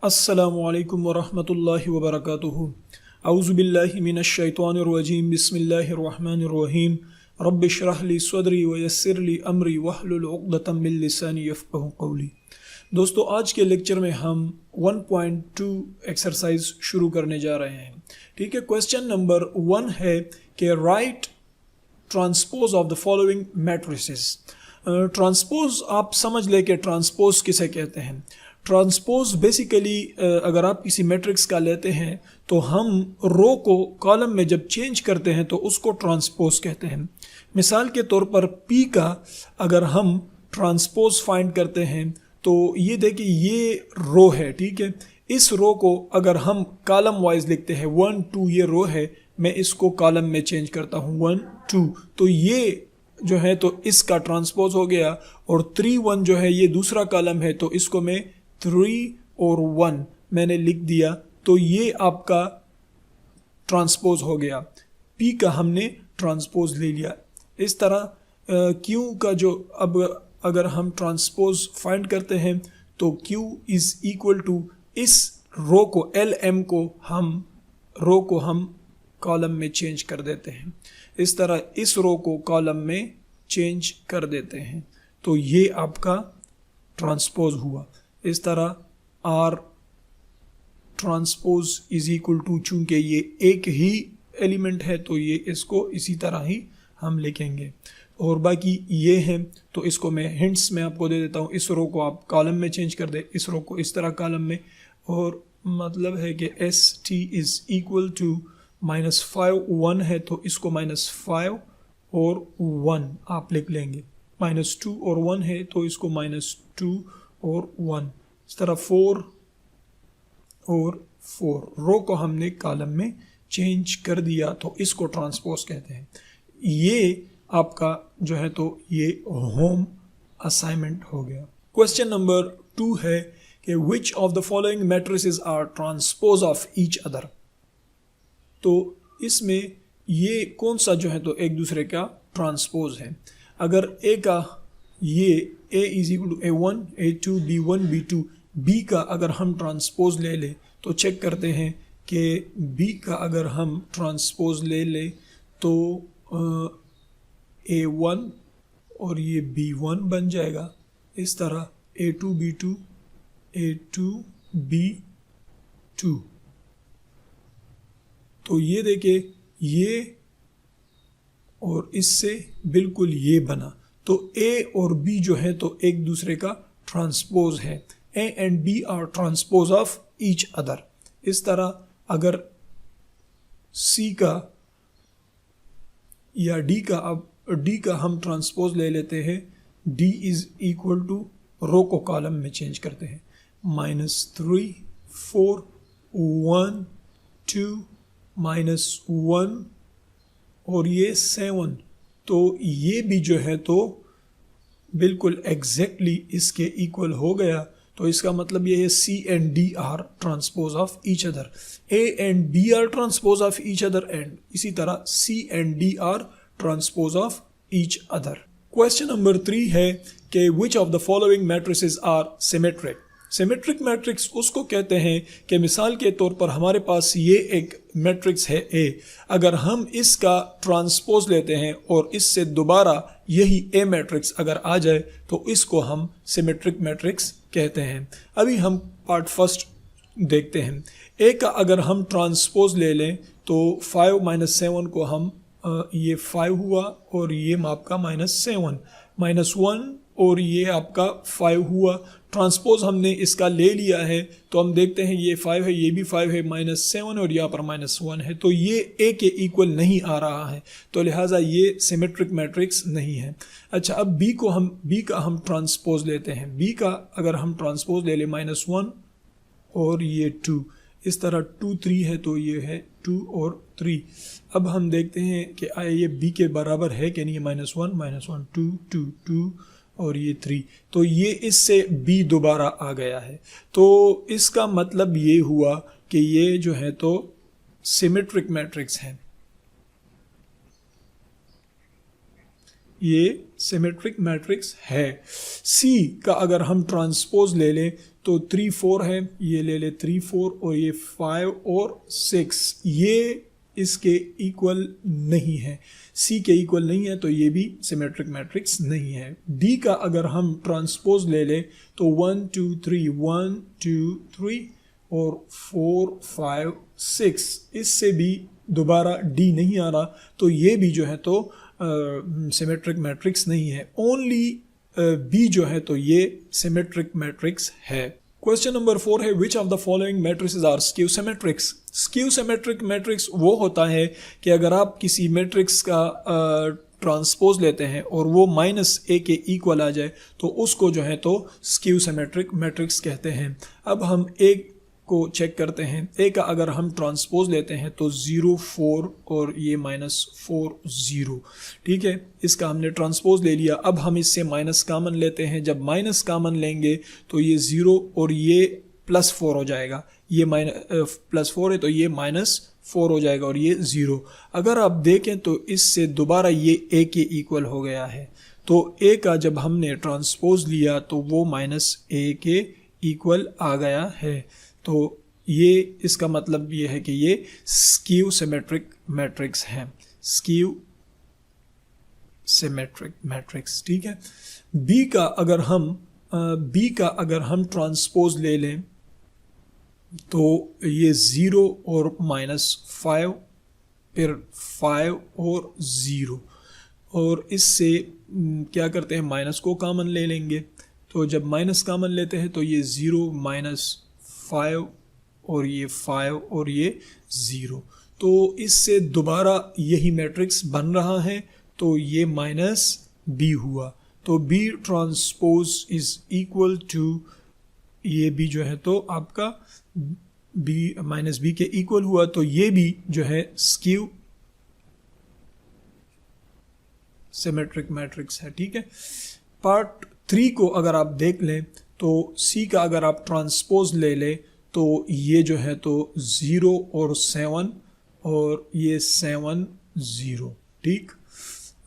अस्सलामुअलैकुम वरहमतुल्लाहि वबरकातुहू। औज़ु बिल्लाहि मिनश्शैतानिर्रजीम। बिस्मिल्लाहिर्रहमानिर्रहीम। रब्बि इश्रह ली सदरी व यस्सिर ली अमरी वहलुल उक़दतम मिन लिसानी यफ़क़हू क़ौली। दोस्तों, आज के लेक्चर में हम 1.2 एक्सरसाइज शुरू करने जा रहे हैं। ठीक है, क्वेश्चन नंबर 1 है कि right transpose of the following matrices. Transpose आप समझ ले कि ट्रांसपोज किसे कहते हैं। ट्रांसपोज बेसिकली अगर आप किसी मैट्रिक्स का लेते हैं तो हम रो को कॉलम में जब चेंज करते हैं तो उसको ट्रांसपोज कहते हैं। मिसाल के तौर पर P का अगर हम ट्रांसपोज फाइंड करते हैं तो ये देखिए ये रो है। ठीक है, इस रो को अगर हम कॉलम वाइज लिखते हैं 1 2 ये रो है, मैं इसको कॉलम में चेंज करता हूँ 1 2, तो ये जो है तो इसका ट्रांसपोज हो गया। और 3 1 जो है ये दूसरा कॉलम है तो इसको मैं 3 और 1 मैंने लिख दिया, तो ये आपका ट्रांसपोज हो गया। P का हमने ट्रांसपोज ले लिया। इस तरह Q का जो अब अगर हम ट्रांसपोज फाइंड करते हैं तो Q इज़ इक्वल टू इस रो को LM को हम कॉलम में चेंज कर देते हैं। इस तरह इस रो को कॉलम में चेंज कर देते हैं तो ये आपका ट्रांसपोज हुआ। इस तरह R transpose is equal to, चूँकि ये एक ही एलिमेंट है तो ये इसको इसी तरह ही हम लिखेंगे। और बाकी ये हैं तो इसको मैं हिंट्स में आपको दे देता हूँ। इस रो को आप कॉलम में चेंज कर दे, इस रो को इस तरह कॉलम में, और मतलब है कि ST इज़ इक्वल टू -5 1 है तो इसको -5 और 1 आप लिख लेंगे। -2 और 1 है तो इसको -2 और 1। इस तरह 4 और 4 रो को हमने कॉलम में चेंज कर दिया तो इसको ट्रांसपोज कहते हैं। ये आपका जो है तो ये होम असाइनमेंट हो गया। क्वेश्चन नंबर 2 है कि which of the following matrices are transpose of each other. तो इसमें ये कौन सा जो है तो एक दूसरे का ट्रांसपोज है। अगर A का ये A is equal to A1 A2 B1 B2, B का अगर हम ट्रांसपोज ले ले तो चेक करते हैं कि B का अगर हम ट्रांसपोज ले ले तो A1 और ये B1 बन जाएगा। इस तरह A2 B2 A2 B2, तो ये देखिए ये और इससे बिल्कुल ये बना, तो A और B जो है तो एक दूसरे का ट्रांसपोज है। A and B are transpose of each other. इस तरह अगर C का या D का, अब D का हम ट्रांसपोज ले लेते हैं, D इज इक्वल टू रो को कॉलम में चेंज करते हैं -3 4 1 2 -1 और ये 7, तो ये भी जो है तो बिल्कुल एग्जैक्टली इसके इक्वल हो गया। तो इसका मतलब ये है C and D are transpose of each other, A and B are transpose of each other, and इसी तरह C and D are transpose of each other. Question number 3 है कि which of the following matrices are symmetric. Symmetric matrix उसको कहते हैं कि मिसाल के तौर पर हमारे पास ये एक मैट्रिक्स है A, अगर हम इसका ट्रांसपोज लेते हैं और इससे दोबारा यही A मैट्रिक्स अगर आ जाए तो इसको हम सिमेट्रिक मैट्रिक्स कहते हैं। अभी हम पार्ट फर्स्ट देखते हैं। A का अगर हम ट्रांसपोज ले लें तो 5 7 को हम ये 5 हुआ और ये आपका -7 -1 और ये आपका 5 हुआ। ट्रांसपोज हमने इसका ले लिया है तो हम देखते हैं ये 5 है, ये भी 5 है, -7 और यहाँ पर -1 है, तो ये A के इक्वल नहीं आ रहा है, तो लिहाजा ये सिमेट्रिक मैट्रिक्स नहीं है। अच्छा, अब B का हम ट्रांसपोज लेते हैं। B का अगर हम ट्रांसपोज ले लें -1 और ये 2, इस तरह 2 3 है तो ये है 2 और 3। अब हम देखते हैं कि ये B के बराबर है कि नहीं, -1 2 2 2 और ये 3, तो ये इससे B दोबारा आ गया है। तो इसका मतलब ये हुआ कि ये जो है तो सिमेट्रिक मैट्रिक्स है। ये सिमेट्रिक मैट्रिक्स है। सी का अगर हम ट्रांसपोज ले लें तो 3 4 है, ये ले ले 3 4 और ये 5 और 6, ये इसके इक्वल नहीं है, सी के इक्वल नहीं है, तो ये भी सिमेट्रिक मैट्रिक्स नहीं है। डी का अगर हम ट्रांसपोज ले लें तो 1 2 3 1 2 3 और 4 5 6, इससे भी दोबारा डी नहीं आ रहा, तो ये भी जो है तो सिमेट्रिक मैट्रिक्स नहीं है। ओनली बी जो है तो ये सिमेट्रिक मैट्रिक्स है। क्वेश्चन नंबर 4 है which of the following matrices are skew symmetrics. Skew symmetric matrix वो होता है कि अगर आप किसी मैट्रिक्स का ट्रांसपोज लेते हैं और वो -a के इक्वल आ जाए तो उसको जो है तो स्क्यू सिमेट्रिक मैट्रिक्स कहते हैं। अब हम a को चेक करते हैं। a का अगर हम ट्रांसपोज लेते हैं तो 0 4 और ये -4 0, ठीक है, इसका हमने ट्रांसपोज ले लिया। अब हम इससे माइनस कामन लेते हैं, जब माइनस कामन लेंगे तो ये 0 और ये +4 हो जाएगा, ये +4 है तो ये -4 हो जाएगा और ये 0। अगर आप देखें तो इससे दोबारा ये a के इक्वल हो गया है, तो a का जब हमने ट्रांसपोज लिया तो वो -a के इक्वल आ गया है, तो ये इसका मतलब ये है कि ये स्क्यू सिमेट्रिक मैट्रिक्स है, स्क्यू सिमेट्रिक मैट्रिक्स, ठीक है। बी का अगर हम ट्रांसपोज ले लें तो ये 0 और -5, फिर 5 और 0, और इससे क्या करते हैं, माइनस को कॉमन ले लेंगे, तो जब माइनस कॉमन लेते हैं तो ये 0 -5 और ये 5 और ये 0, तो इससे दोबारा यही मैट्रिक्स बन रहा है, तो ये -b हुआ, तो b transpose is equal to, ये भी जो है तो आपका b के इक्वल हुआ, तो ये भी जो है स्क्यू सिमेट्रिक मैट्रिक्स है, ठीक है। पार्ट 3 को अगर आप देख लें तो C का अगर आप ट्रांसपोज ले लें तो ये जो है तो 0 और 7 और ये 7 0, ठीक।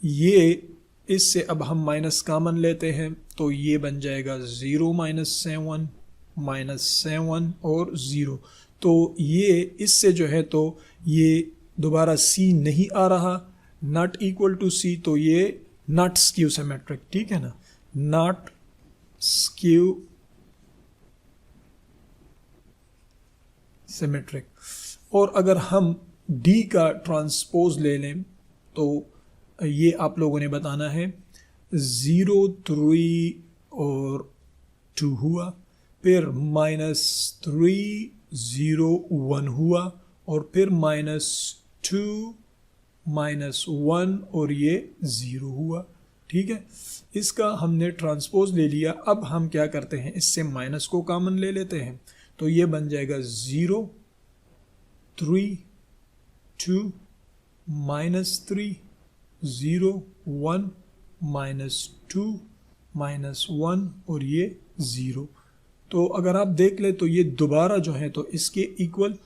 ये इससे अब हम माइनस कॉमन लेते हैं तो ये बन जाएगा 0 -7 और 0, तो ये इससे जो है तो ये दोबारा C नहीं आ रहा, नॉट इक्वल टू C, तो ये नॉट स्क्यू सिमेट्रिक, ठीक है ना, नॉट स्क्यू सिमेट्रिक। और अगर हम D का ट्रांसपोज ले लें तो ये आप लोगों ने बताना है 0 3 और 2 हुआ, फिर -3 0 1 हुआ, और फिर -2 -1 और ये 0 हुआ, ठीक है। इसका हमने ट्रांसपोज ले लिया। अब हम क्या करते हैं, इससे माइनस को कॉमन ले लेते हैं, तो ये बन जाएगा 0 3 2 -3 0 1 -2 -1 और ये 0, तो अगर आप देख ले तो ये दोबारा जो है तो इसके equal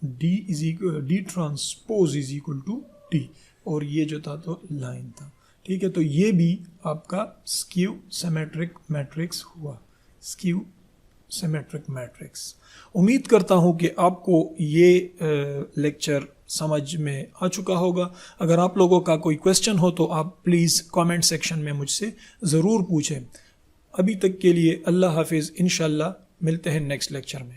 D transpose is equal to D, और ये जो था तो लाइन था, ठीक है। तो ये भी आपका स्क्यू सिमेट्रिक मैट्रिक्स हुआ, स्क्यू सिमेट्रिक मैट्रिक्स। उम्मीद करता हूँ कि आपको ये लेक्चर समझ में आ चुका होगा। अगर आप लोगों का कोई क्वेश्चन हो तो आप प्लीज़ कमेंट सेक्शन में मुझसे ज़रूर पूछें। अभी तक के लिए अल्लाह हाफिज़, इंशाल्लाह मिलते हैं नेक्स्ट लेक्चर में।